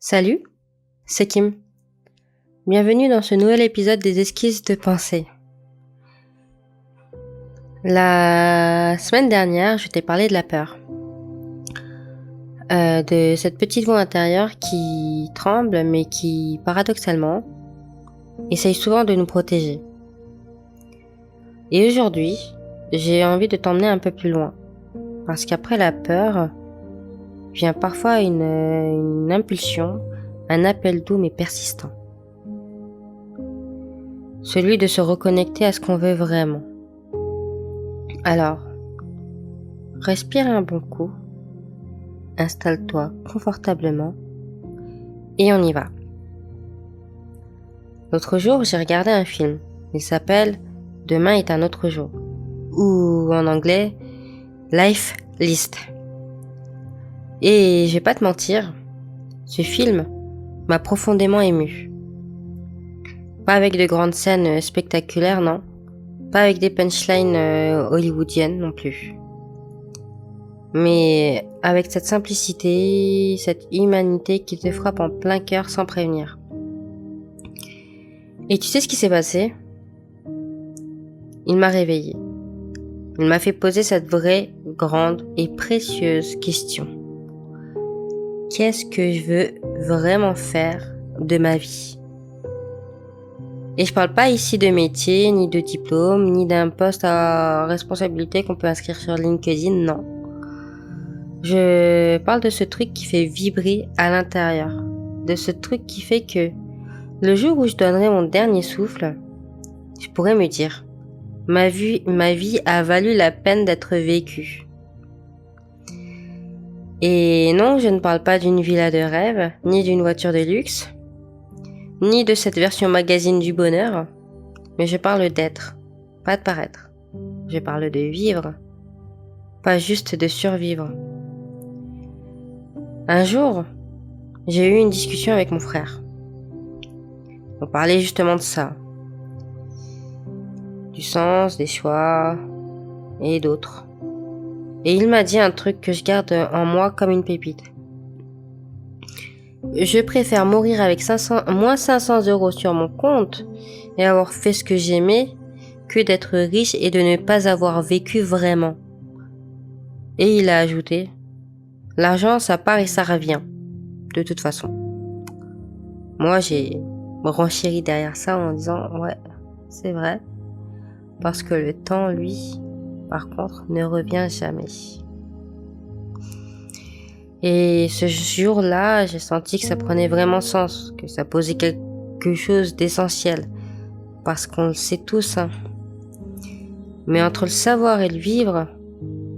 Salut, c'est Kim. Bienvenue dans ce nouvel épisode des esquisses de pensée. La semaine dernière, je t'ai parlé de la peur. De cette petite voix intérieure qui tremble mais qui, paradoxalement, essaye souvent de nous protéger. Et aujourd'hui, j'ai envie de t'emmener un peu plus loin. Parce qu'après la peur, vient parfois une impulsion, un appel doux mais persistant. Celui de se reconnecter à ce qu'on veut vraiment. Alors, respire un bon coup, installe-toi confortablement et on y va. L'autre jour, j'ai regardé un film. Il s'appelle Demain est un autre jour, ou en anglais, Life List. Et je vais pas te mentir, ce film m'a profondément ému. Pas avec de grandes scènes spectaculaires, non. Pas avec des punchlines hollywoodiennes non plus. Mais avec cette simplicité, cette humanité qui te frappe en plein cœur sans prévenir. Et tu sais ce qui s'est passé ? Il m'a réveillée. Il m'a fait poser cette vraie, grande et précieuse question. Qu'est-ce que je veux vraiment faire de ma vie ? Et je parle pas ici de métier, ni de diplôme, ni d'un poste à responsabilité qu'on peut inscrire sur LinkedIn, non. Je parle de ce truc qui fait vibrer à l'intérieur. De ce truc qui fait que le jour où je donnerai mon dernier souffle, je pourrais me dire, ma vie a valu la peine d'être vécue. Et non, je ne parle pas d'une villa de rêve, ni d'une voiture de luxe, ni de cette version magazine du bonheur, mais je parle d'être, pas de paraître. Je parle de vivre, pas juste de survivre. Un jour, j'ai eu une discussion avec mon frère. On parlait justement de ça. Du sens, des choix, et d'autres. Et il m'a dit un truc que je garde en moi comme une pépite. Je préfère mourir avec moins 500 € sur mon compte et avoir fait ce que j'aimais que d'être riche et de ne pas avoir vécu vraiment. Et il a ajouté, l'argent ça part et ça revient, de toute façon. Moi j'ai renchéri derrière ça en disant, ouais, c'est vrai, parce que le temps, lui, par contre, ne revient jamais. Et ce jour-là, j'ai senti que ça prenait vraiment sens, que ça posait quelque chose d'essentiel. Parce qu'on le sait tous, hein. Mais entre le savoir et le vivre,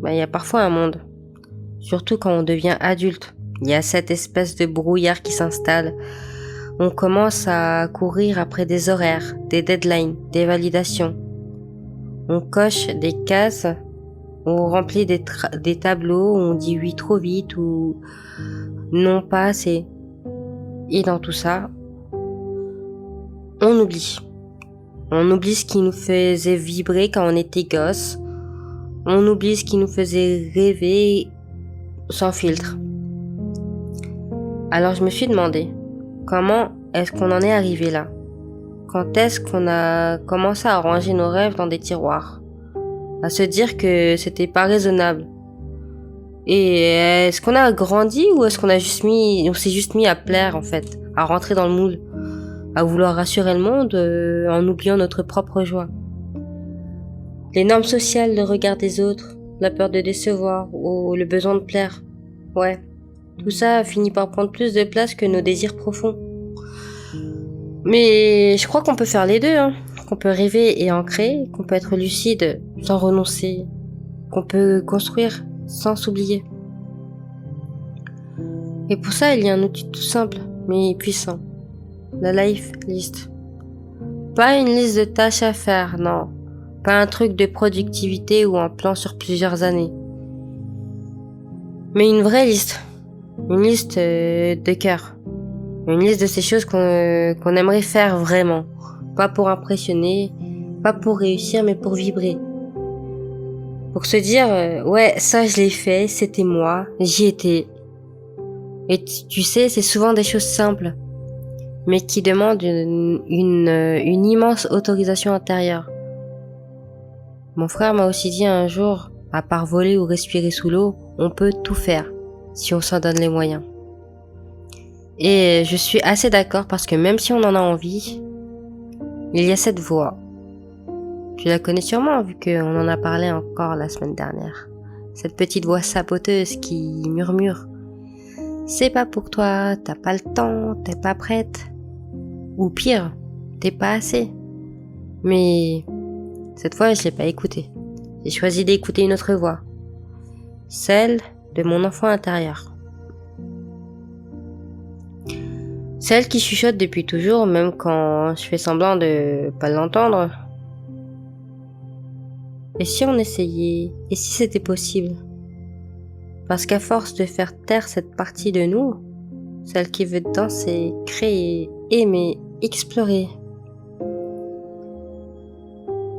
il y a parfois un monde. Surtout quand on devient adulte. Il y a cette espèce de brouillard qui s'installe. On commence à courir après des horaires, des deadlines, des validations. On coche des cases, on remplit des tableaux, on dit oui trop vite ou non pas assez. Et dans tout ça, on oublie. On oublie ce qui nous faisait vibrer quand on était gosse. On oublie ce qui nous faisait rêver sans filtre. Alors je me suis demandé, comment est-ce qu'on en est arrivé là ? Quand est-ce qu'on a commencé à ranger nos rêves dans des tiroirs ? À se dire que c'était pas raisonnable. Et est-ce qu'on a grandi ou est-ce qu'on s'est juste mis à plaire en fait, à rentrer dans le moule, à vouloir rassurer le monde en oubliant notre propre joie. Les normes sociales, le regard des autres, la peur de décevoir ou le besoin de plaire. Ouais, tout ça finit par prendre plus de place que nos désirs profonds. Mais je crois qu'on peut faire les deux, hein. Qu'on peut rêver et en créer, qu'on peut être lucide sans renoncer, qu'on peut construire sans s'oublier. Et pour ça, il y a un outil tout simple, mais puissant. La Life List. Pas une liste de tâches à faire, non. Pas un truc de productivité ou un plan sur plusieurs années. Mais une vraie liste. Une liste de cœur. Une liste de ces choses qu'on aimerait faire vraiment. Pas pour impressionner, pas pour réussir, mais pour vibrer. Pour se dire, ouais, ça je l'ai fait, c'était moi, j'y étais. Et tu sais, c'est souvent des choses simples, mais qui demandent une immense autorisation intérieure. Mon frère m'a aussi dit un jour, à part voler ou respirer sous l'eau, on peut tout faire, si on s'en donne les moyens. Et je suis assez d'accord parce que même si on en a envie, il y a cette voix. Tu la connais sûrement vu qu'on en a parlé encore la semaine dernière. Cette petite voix sapoteuse qui murmure. C'est pas pour toi, t'as pas le temps, t'es pas prête. Ou pire, t'es pas assez. Mais cette fois, je l'ai pas écoutée. J'ai choisi d'écouter une autre voix. Celle de mon enfant intérieur. Celle qui chuchote depuis toujours, même quand je fais semblant de pas l'entendre. Et si on essayait? Et si c'était possible? Parce qu'à force de faire taire cette partie de nous, celle qui veut danser, créer, aimer, explorer,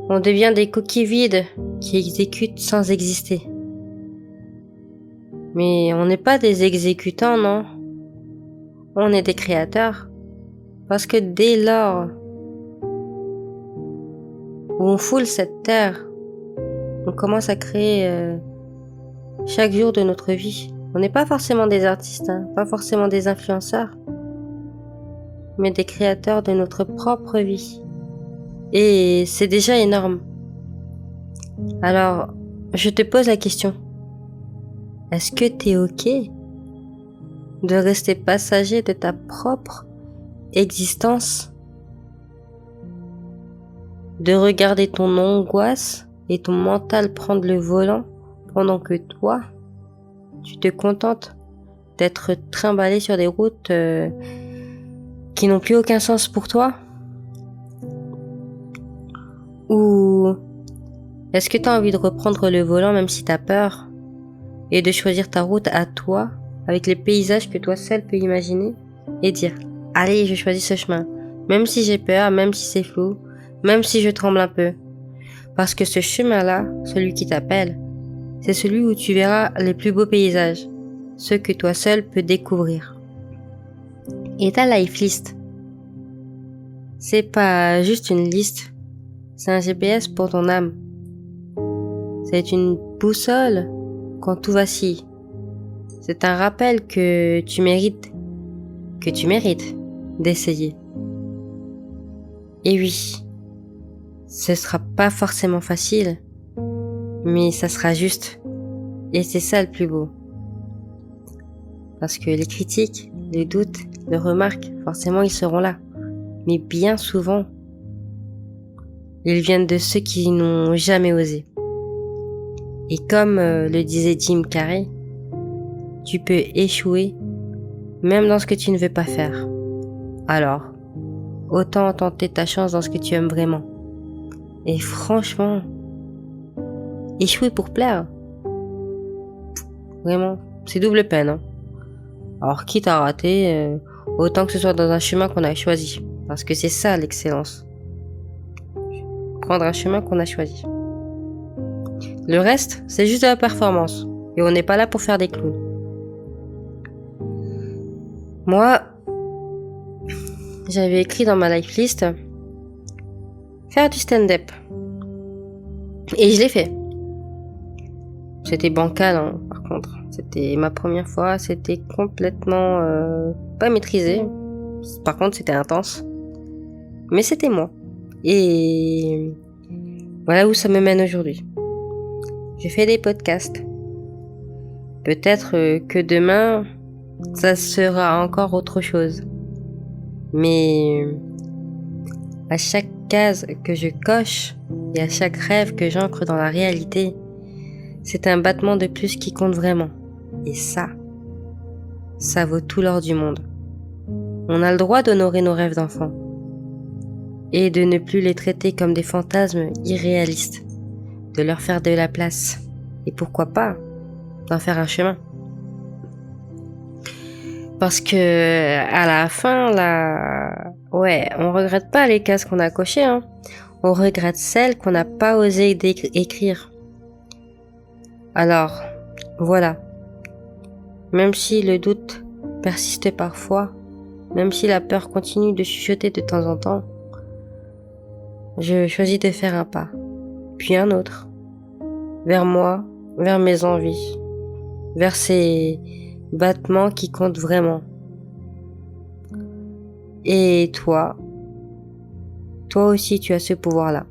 on devient des coquilles vides qui exécutent sans exister. Mais on n'est pas des exécutants, non? On est des créateurs. Parce que dès lors où on foule cette terre, on commence à créer chaque jour de notre vie. On n'est pas forcément des artistes, pas forcément des influenceurs, mais des créateurs de notre propre vie. Et c'est déjà énorme. Alors, je te pose la question. Est-ce que t'es ok de rester passager de ta propre existence? De regarder ton angoisse et ton mental prendre le volant pendant que toi, tu te contentes d'être trimballé sur des routes qui n'ont plus aucun sens pour toi? Ou est-ce que tu as envie de reprendre le volant même si tu as peur et de choisir ta route à toi avec les paysages que toi seul peux imaginer et dire allez, je choisis ce chemin même si j'ai peur, même si c'est flou, même si je tremble un peu, parce que ce chemin-là, celui qui t'appelle, c'est celui où tu verras les plus beaux paysages, ceux que toi seul peux découvrir. Et ta life list, c'est pas juste une liste, c'est un GPS pour ton âme. C'est une boussole quand tout vacille. C'est un rappel que tu mérites d'essayer. Et oui, ce sera pas forcément facile, mais ça sera juste. Et c'est ça le plus beau. Parce que les critiques, les doutes, les remarques, forcément ils seront là. Mais bien souvent, ils viennent de ceux qui n'ont jamais osé. Et comme le disait Jim Carrey, tu peux échouer même dans ce que tu ne veux pas faire. Alors, autant tenter ta chance dans ce que tu aimes vraiment. Et franchement, échouer pour plaire, vraiment, c'est double peine. Alors, quitte à rater, autant que ce soit dans un chemin qu'on a choisi. Parce que c'est ça l'excellence. Prendre un chemin qu'on a choisi. Le reste, c'est juste de la performance. Et on n'est pas là pour faire des clowns. Moi, j'avais écrit dans ma life list faire du stand-up. Et je l'ai fait. C'était bancal, par contre. C'était ma première fois. C'était complètement pas maîtrisé. Par contre, c'était intense. Mais c'était moi. Et voilà où ça me mène aujourd'hui. Je fais des podcasts. Peut-être que demain, ça sera encore autre chose. Mais à chaque case que je coche et à chaque rêve que j'ancre dans la réalité, c'est un battement de plus qui compte vraiment. Et ça vaut tout l'or du monde. On a le droit d'honorer nos rêves d'enfants et de ne plus les traiter comme des fantasmes irréalistes, de leur faire de la place et pourquoi pas d'en faire un chemin. Parce que à la fin, on regrette pas les cases qu'on a cochées, on regrette celles qu'on n'a pas osé écrire. Alors, voilà. Même si le doute persiste parfois, même si la peur continue de chuchoter de temps en temps, je choisis de faire un pas, puis un autre, vers moi, vers mes envies, vers ces battements qui comptent vraiment. Et toi aussi tu as ce pouvoir-là,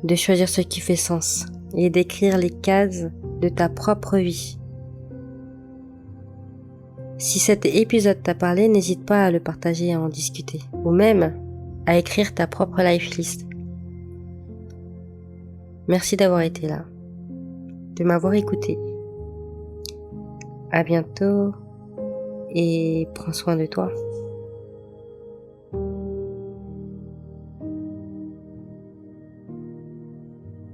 de choisir ce qui fait sens et d'écrire les cases de ta propre vie. Si cet épisode t'a parlé, n'hésite pas à le partager et à en discuter, ou même à écrire ta propre life list. Merci d'avoir été là, de m'avoir écouté. À bientôt et prends soin de toi.